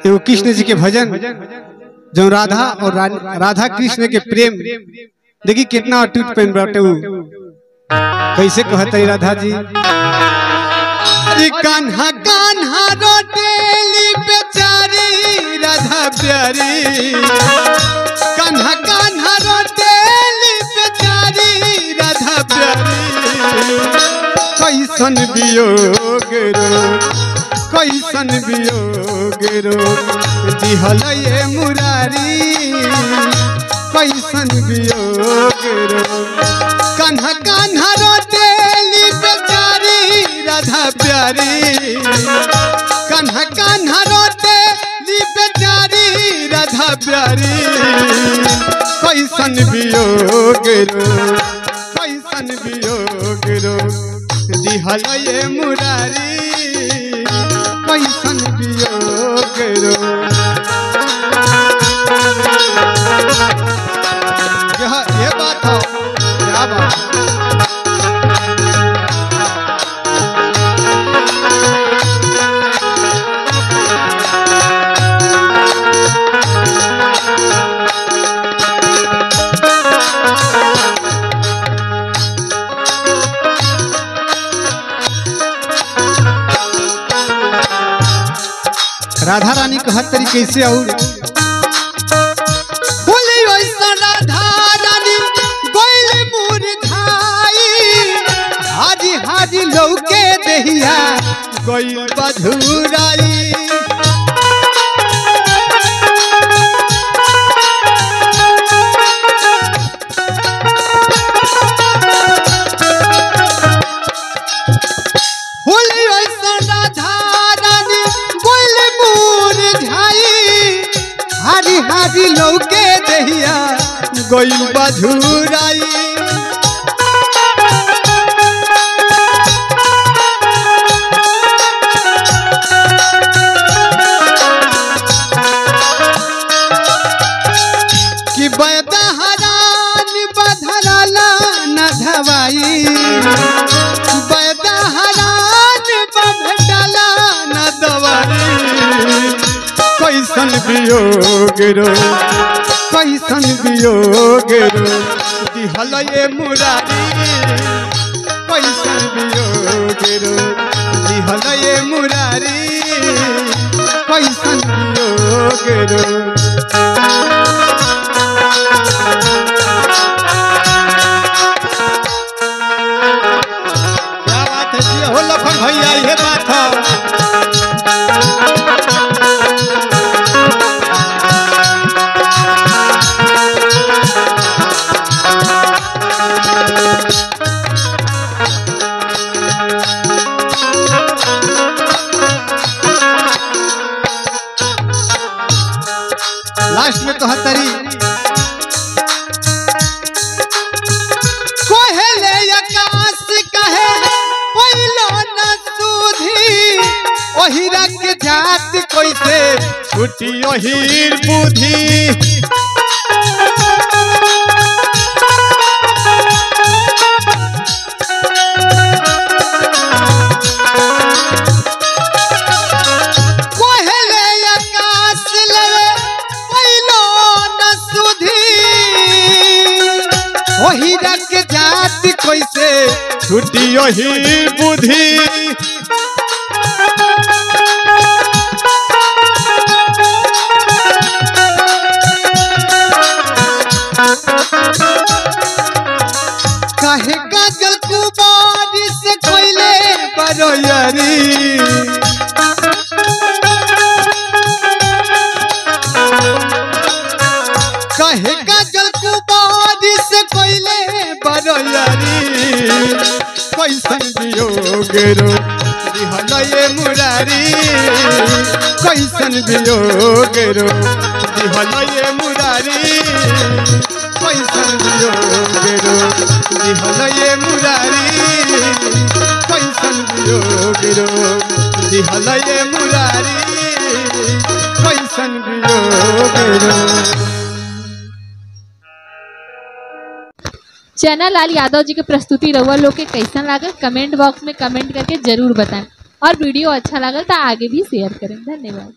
एवं कृष्ण जी के भजन जो राधा और राधा कृष्ण के प्रेम देखी कितना अटूट प्रेम बाटे। कैसे कहते राधा जी, अरे कान्हा कान्हा रोटेली बेचारी राधा प्यारी, कान्हा कान्हा रोटेली बेचारी राधा प्यारी। कैसन वियोग रो कैसन वियोग रो दिहल ये मुरारी, कैसन वियोग रो कान्हा कान्हा रोटेली बेचारी राधा प्यारी, कान्हा कान्हा रोटेली बेचारी राधा प्यारी। कैसन वियोग रो कैसन वियोग रो दिहल ये मुरारी, कैसन वियोग रो। ये बात हो, क्या बात राधा रानी का हर तरीके से और बोली वैसा राधा रानी गोइल मुरझाई, हाजी हाजी लौके देहिया गोइल बधुराई। बोली वैसा राधा रानी गोइल मुरझाई, हारी हारी लौके देहिया गोइल बधुराई। कि बैदा हरान बधराला न धवाई, बैदा हरान बधराला न दवाई। कैसन वियोग रो कैसन वियोग रो दिहल ये मुरारी, कैसन वियोग रो दिहल ये मुरारी, कैसन वियोग रो। क्या बात है जी, हो लखन भैया, ये बात है। लास्ट में तो हतरी कोहले आकाश कहे पहिलो न सुधी, ओही रंग जात कैसे छुटी ओही बुद्धि। वही रंग जात कैसे छुटी वही बुद्धि। काहे काजल कुमारी से कोइले बरोयरी, काहे काजल कुमारी से कोइले बरोयरी। कैसन वियोग रो दिहल ये मुरारी, कैसन वियोग रो दिहल ये मुरारी, कैसन वियोग रो दिहल ये मुरारी, कैसन वियोग रो दिहल ये मुरारी, कैसन वियोग रो। चैनल लाल यादव जी के प्रस्तुति रउआ लोग के कैसन लागल कमेंट बॉक्स में कमेंट करके जरूर बताएं, और वीडियो अच्छा लागल तो आगे भी शेयर करें। धन्यवाद।